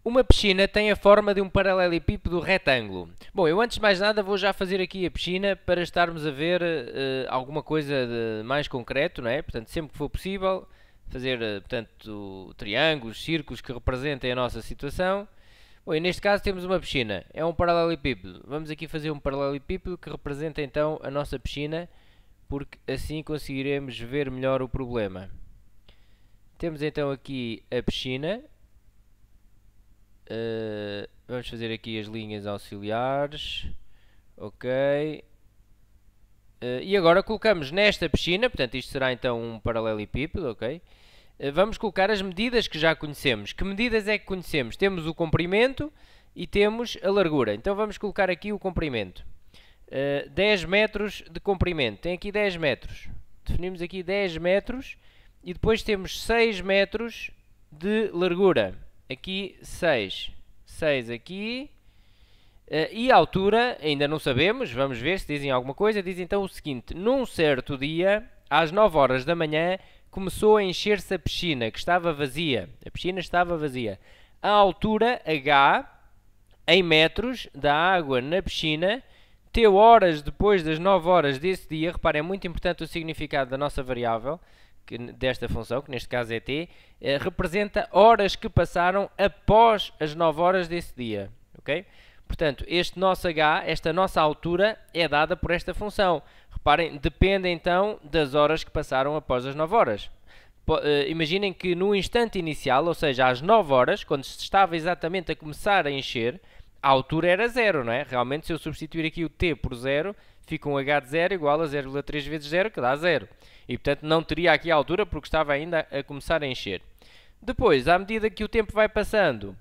Uma piscina tem a forma de um paralelepípedo retângulo. Bom, eu antes de mais nada vou já fazer aqui a piscina para estarmos a ver alguma coisa de mais concreto, não é? Portanto, sempre que for possível, fazer, portanto, triângulos, círculos que representem a nossa situação. Bom, e neste caso temos uma piscina, é um paralelepípedo. Vamos aqui fazer um paralelepípedo que representa então a nossa piscina, porque assim conseguiremos ver melhor o problema. Temos então aqui a piscina. Vamos fazer aqui as linhas auxiliares. Ok. E agora colocamos nesta piscina, portanto isto será então um paralelepípedo, ok? Vamos colocar as medidas que já conhecemos. Que medidas é que conhecemos? Temos o comprimento e temos a largura. Então vamos colocar aqui o comprimento. 10 metros de comprimento. Tem aqui 10 metros. Definimos aqui 10 metros e depois temos 6 metros de largura. Aqui 6. 6 aqui. E a altura, ainda não sabemos, vamos ver se dizem alguma coisa. Diz então o seguinte: num certo dia, às 9 horas da manhã, começou a encher-se a piscina, que estava vazia. A piscina estava vazia. A altura, H, em metros, da água na piscina, teu horas depois das 9 horas desse dia. Reparem, é muito importante o significado da nossa variável, desta função, que neste caso é t, representa horas que passaram após as 9 horas desse dia. Ok? Portanto, este nosso h, esta nossa altura, é dada por esta função. Reparem, depende então das horas que passaram após as 9 horas. Imaginem que no instante inicial, ou seja, às 9 horas, quando se estava exatamente a começar a encher, a altura era zero, não é? Realmente, se eu substituir aqui o t por zero, fica um h de zero igual a 0,3 vezes 0, que dá zero. E, portanto, não teria aqui a altura porque estava ainda a começar a encher. Depois, à medida que o tempo vai passando,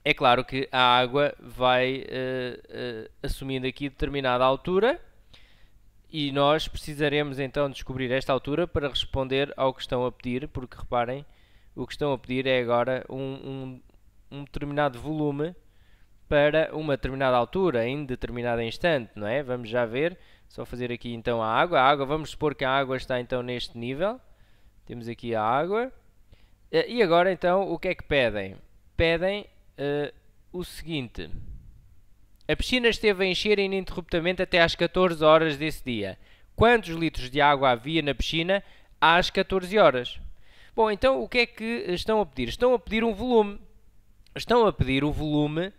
é claro que a água vai assumindo aqui determinada altura e nós precisaremos então descobrir esta altura para responder ao que estão a pedir, porque reparem, o que estão a pedir é agora um determinado volume para uma determinada altura, em determinado instante, não é? Vamos já ver, só fazer aqui então a água, vamos supor que a água está então neste nível, temos aqui a água, e agora então o que é que pedem? Pedem o seguinte: a piscina esteve a encher ininterruptamente até às 14 horas desse dia. Quantos litros de água havia na piscina às 14 horas? Bom, então o que é que estão a pedir? Estão a pedir um volume. Estão a pedir o volume,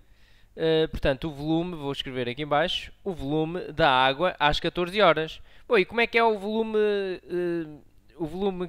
portanto, o volume, vou escrever aqui em baixo, o volume da água às 14 horas. Bom, e como é que é o volume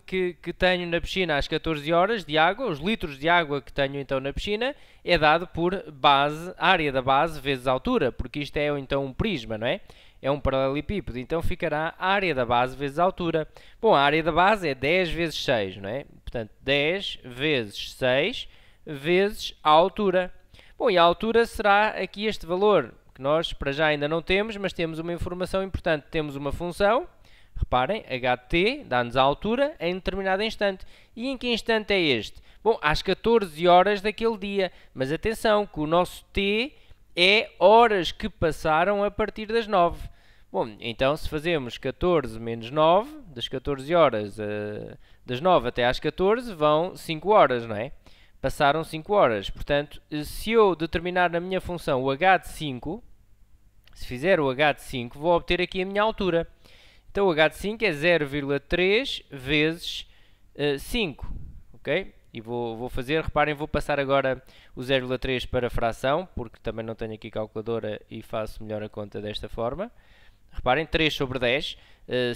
que tenho na piscina às 14 horas de água, os litros de água que tenho então na piscina, é dado por base, área da base vezes altura, porque isto é então um prisma, não é? É um paralelepípedo, então ficará a área da base vezes a altura. Bom, a área da base é 10 vezes 6, não é? Portanto, 10 vezes 6 vezes a altura. Bom, e a altura será aqui este valor, que nós para já ainda não temos, mas temos uma informação importante. Temos uma função, reparem, ht, dá-nos a altura em determinado instante. E em que instante é este? Bom, às 14 horas daquele dia. Mas atenção, que o nosso t é horas que passaram a partir das 9. Bom, então se fazemos 14 menos 9, das 14 horas, das 9 até às 14, vão 5 horas, não é? Passaram 5 horas. Portanto, se eu determinar na minha função o h de 5, se fizer o h de 5, vou obter aqui a minha altura. Então o h de 5 é 0,3 vezes 5, ok? E vou fazer, reparem, vou passar agora o 0,3 para fração, porque também não tenho aqui calculadora e faço melhor a conta desta forma. Reparem, 3 sobre 10.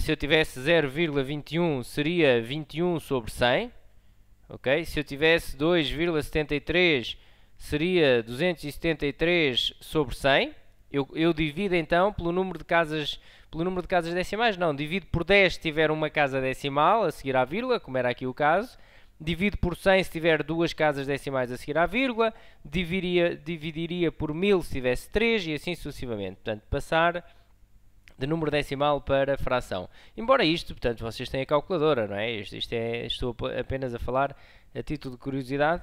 Se eu tivesse 0,21 seria 21 sobre 100. Ok? Se eu tivesse 2,73 seria 273 sobre 100. Eu divido então pelo número de casas decimais, não, divido por 10 se tiver uma casa decimal a seguir à vírgula, como era aqui o caso, divido por 100 se tiver duas casas decimais a seguir à vírgula, dividiria por 1000 se tivesse 3 e assim sucessivamente. Portanto, passar de número decimal para fração. Embora isto, portanto, vocês têm a calculadora, não é? Estou apenas a falar a título de curiosidade,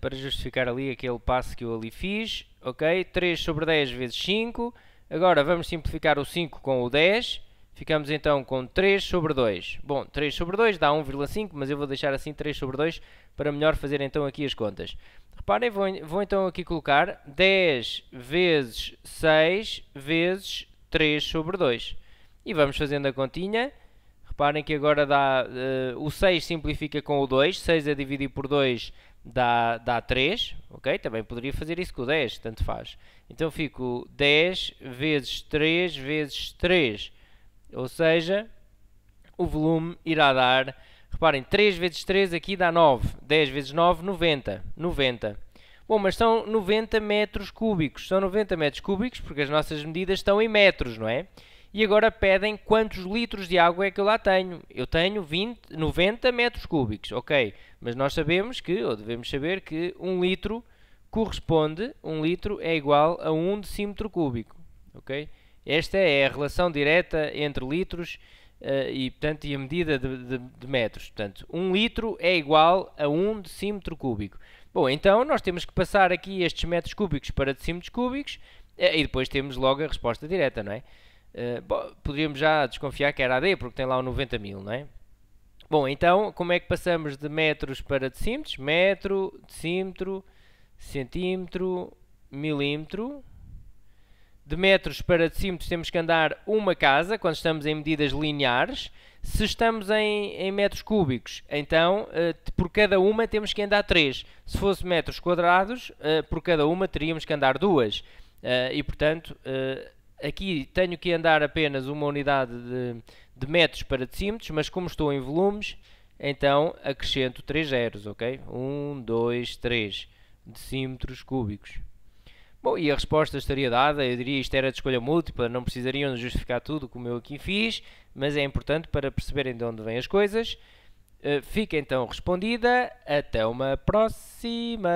para justificar ali aquele passo que eu ali fiz. Ok? 3 sobre 10 vezes 5. Agora vamos simplificar o 5 com o 10. Ficamos então com 3 sobre 2. Bom, 3 sobre 2 dá 1,5, mas eu vou deixar assim 3 sobre 2 para melhor fazer então aqui as contas. Reparem, vou então aqui colocar 10 vezes 6 vezes 3 sobre 2. E vamos fazendo a continha. Reparem que agora dá, o 6 simplifica com o 2. 6 a dividir por 2 dá 3. Ok? Também poderia fazer isso com o 10, tanto faz. Então fico 10 vezes 3 vezes 3. Ou seja, o volume irá dar, reparem, 3 vezes 3 aqui dá 9, 10 vezes 9, 90. Bom, mas são 90 metros cúbicos, são 90 metros cúbicos porque as nossas medidas estão em metros, não é? E agora pedem quantos litros de água é que eu lá tenho. Eu tenho 90 metros cúbicos, ok, mas nós sabemos que, ou devemos saber que 1 litro corresponde, 1 litro é igual a 1 decímetro cúbico, ok? Esta é a relação direta entre litros e a medida de metros. Portanto, 1 litro é igual a 1 decímetro cúbico. Bom, então nós temos que passar aqui estes metros cúbicos para decímetros cúbicos e depois temos logo a resposta direta, não é? Poderíamos já desconfiar que era AD, porque tem lá o 90.000, não é? Bom, então, como é que passamos de metros para decímetros? Metro, decímetro, centímetro, milímetro. De metros para decímetros temos que andar uma casa, quando estamos em medidas lineares. Se estamos em metros cúbicos, então por cada uma temos que andar 3. Se fosse metros quadrados, por cada uma teríamos que andar 2. E portanto, aqui tenho que andar apenas uma unidade de metros para decímetros, mas como estou em volumes, então acrescento 3 zeros, ok? 1, 2, 3 decímetros cúbicos. Bom, e a resposta estaria dada, eu diria isto era de escolha múltipla, não precisariam justificar tudo como eu aqui fiz, mas é importante para perceberem de onde vêm as coisas. Fica então respondida, até uma próxima!